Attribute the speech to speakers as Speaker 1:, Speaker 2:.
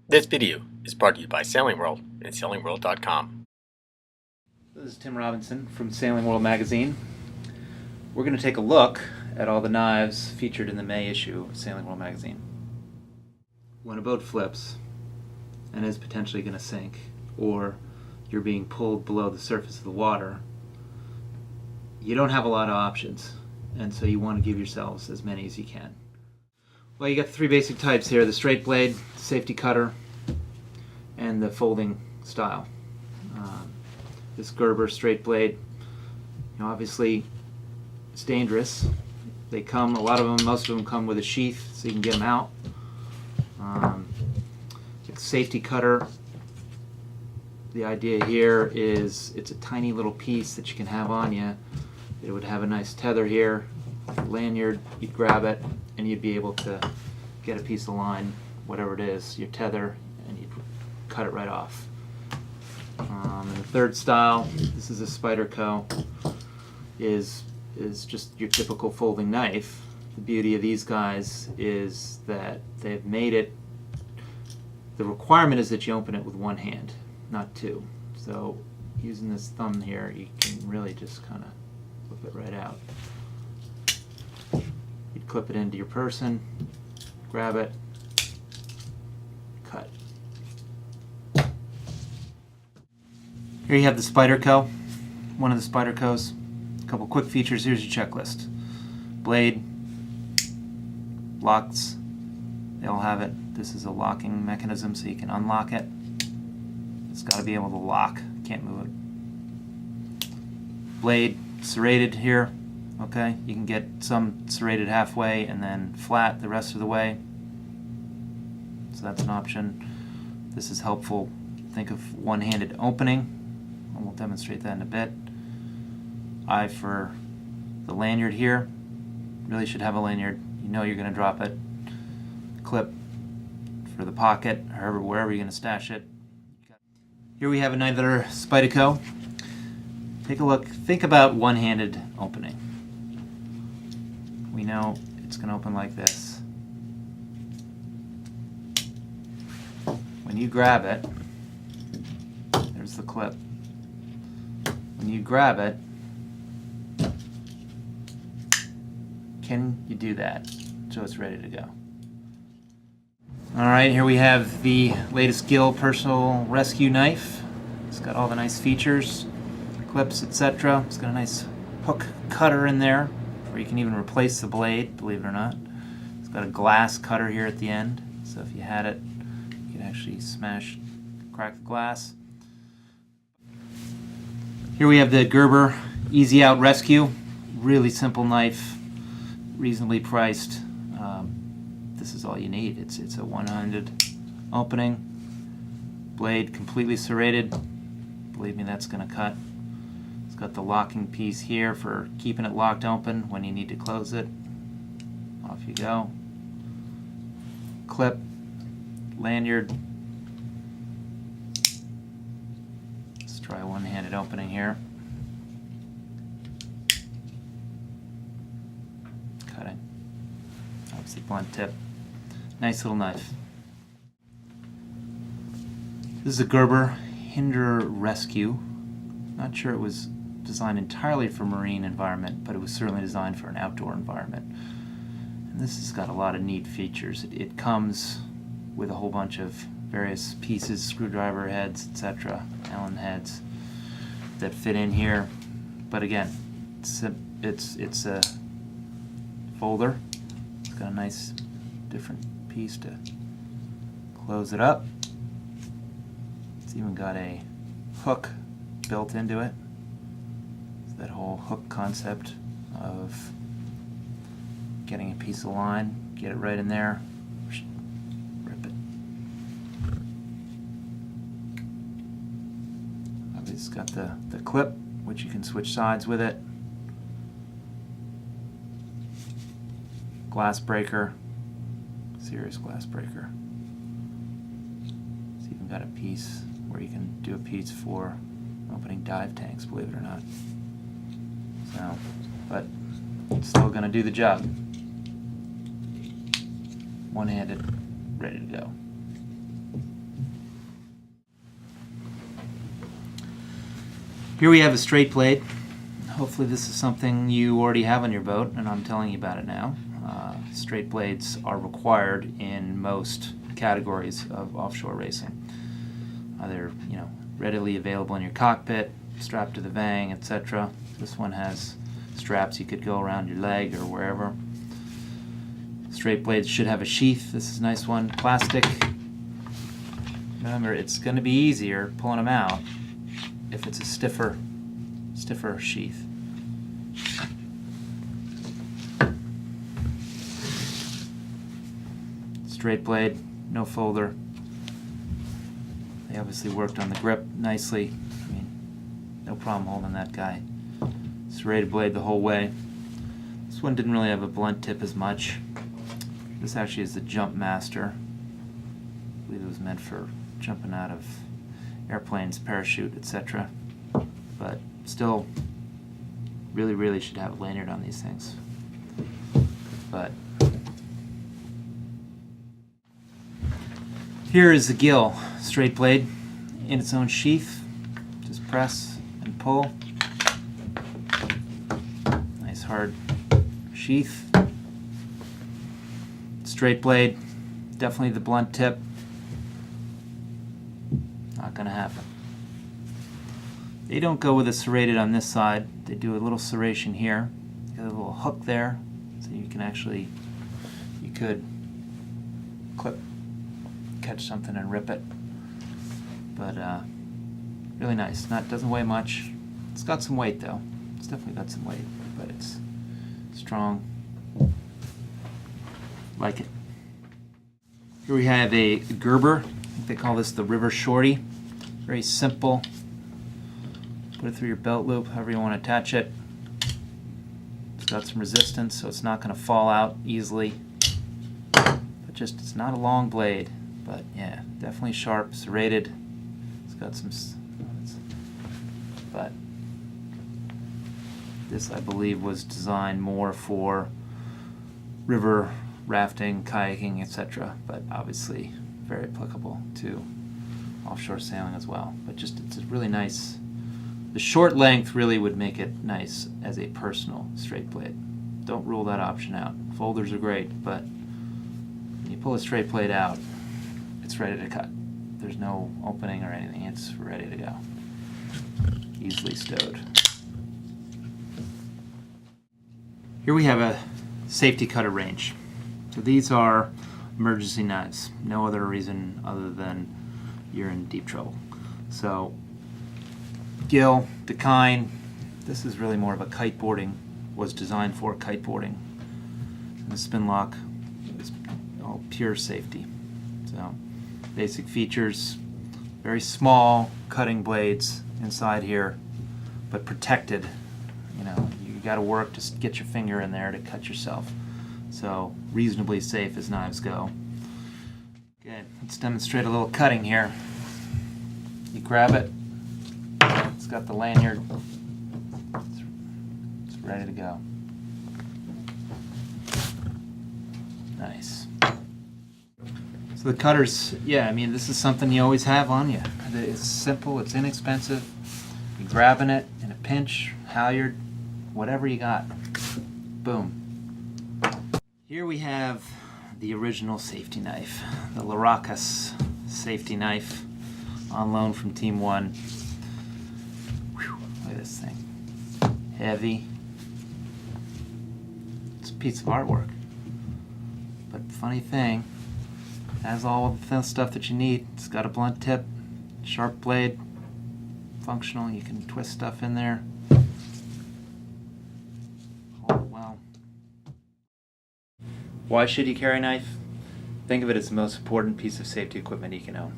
Speaker 1: This video is brought to you by Sailing World and SailingWorld.com.
Speaker 2: This is Tim Robinson from Sailing World magazine. We're going to take a look at all the knives featured in the May issue of Sailing World magazine. When a boat flips and is potentially going to sink, or you're being pulled below the surface of the water, you don't have a lot of options, and so you want to give yourselves as many as you can. Well, you got the three basic types here: the straight blade, safety cutter, and the folding style. This Gerber straight blade, obviously it's dangerous. They come, a lot of them, most of them come with a sheath so you can get them out. The safety cutter, the idea here is it's a tiny little piece that you can have on you. It would have a nice tether here, lanyard, you'd grab it and you'd be able to get a piece of line, whatever it is, your tether, and you'd cut it right off. And the third style, this is a Spyderco, is just your typical folding knife. The beauty of these guys is that they've made it, the requirement is that you open it with one hand, not two. So using this thumb here, you can really just kind of flip it right out. You'd clip it into your person, grab it, cut. Here you have the Spyderco, one of the Spydercos. A couple quick features. Here's your checklist. Blade, locks, they all have it. This is a locking mechanism so you can unlock it. It's got to be able to lock, can't move it. Blade, serrated here. Okay, you can get some serrated halfway and then flat the rest of the way. So that's an option. This is helpful. Think of one-handed opening. And we'll demonstrate that in a bit. Eye for the lanyard here. Really should have a lanyard. You know you're going to drop it. Clip for the pocket, or wherever you're going to stash it. Here we have another Spyderco. Take a look. Think about one-handed opening. We know it's going to open like this. When you grab it, there's the clip. When you grab it, can you do that so it's ready to go? Alright, here we have the latest Gill personal rescue knife. It's got all the nice features, clips, etc. It's got a nice hook cutter in there, where you can even replace the blade, believe it or not. It's got a glass cutter here at the end, so if you had it, you could actually crack the glass. Here we have the Gerber Easy Out Rescue. Really simple knife, reasonably priced. This is all you need. It's a one-handed opening. Blade completely serrated. Believe me, that's going to cut. It's got the locking piece here for keeping it locked open when you need to close it. Off you go. Clip, lanyard. Let's try a one-handed opening here. Cutting. Obviously blunt tip. Nice little knife. This is a Gerber Hinderer Rescue. Not sure it was designed entirely for marine environment, but it was certainly designed for an outdoor environment. And this has got a lot of neat features. It comes with a whole bunch of various pieces, screwdriver heads, etc., Allen heads that fit in here. But again, it's a folder. It's got a nice different piece to close it up. It's even got a hook built into it. It's that whole hook concept of getting a piece of line, get it right in there, rip it. Obviously it's got the clip, which you can switch sides with it. Glass breaker, serious glass breaker. It's even got a piece where you can do a piece for opening dive tanks, believe it or not. So, but it's still going to do the job. One-handed, ready to go. Here we have a straight blade. Hopefully this is something you already have on your boat, and I'm telling you about it now. Straight blades are required in most categories of offshore racing. They're, readily available in your cockpit, strapped to the vang, etc. This one has straps you could go around your leg or wherever. Straight blades should have a sheath. This is a nice one, plastic. Remember, it's going to be easier pulling them out if it's a stiffer sheath. Straight blade, no folder. They obviously worked on the grip nicely. I mean, no problem holding that guy. Serrated blade the whole way. This one didn't really have a blunt tip as much. This actually is the Jumpmaster. I believe it was meant for jumping out of airplanes, parachute, etc. But still, really should have a lanyard on these things. But here is the Gill straight blade in its own sheath. Just press and pull. Nice hard sheath. Straight blade, definitely the blunt tip. Not going to happen. They don't go with a serrated on this side. They do a little serration here. Got a little hook there, so you can actually, you could clip, catch something and rip it. But really nice. Doesn't weigh much. It's got some weight though. It's definitely got some weight, but it's strong. Like it. Here we have a Gerber. I think they call this the River Shorty. Very simple. Put it through your belt loop, however you want to attach it. It's got some resistance, so it's not going to fall out easily. But just, it's not a long blade. But yeah, definitely sharp, serrated. It's got some, but this I believe was designed more for river rafting, kayaking, etc. But obviously very applicable to offshore sailing as well. But just, it's a really nice, the short length really would make it nice as a personal straight blade. Don't rule that option out. Folders are great, but when you pull a straight blade out, it's ready to cut. There's no opening or anything. It's ready to go. Easily stowed. Here we have a safety cutter range. So these are emergency knives. No other reason other than you're in deep trouble. So Gill, the kind, this is really more of a kiteboarding, was designed for kiteboarding. And the spin lock is all pure safety. So basic features, very small cutting blades inside here, but protected. You got to work to get your finger in there to cut yourself. So reasonably safe as knives go. Okay, let's demonstrate a little cutting here. You grab it, it's got the lanyard, it's ready to go. Nice. So the cutters, yeah, I mean, this is something you always have on you. It's simple, it's inexpensive. You're grabbing it in a pinch, halyard, whatever you got. Boom. Here we have the original safety knife, the Laracas safety knife, on loan from Team 1. Whew, look at this thing. Heavy. It's a piece of artwork. But funny thing, it has all the stuff that you need. It's got a blunt tip, sharp blade, functional. You can twist stuff in there. Hold it well. Why should you carry a knife? Think of it as the most important piece of safety equipment you can own.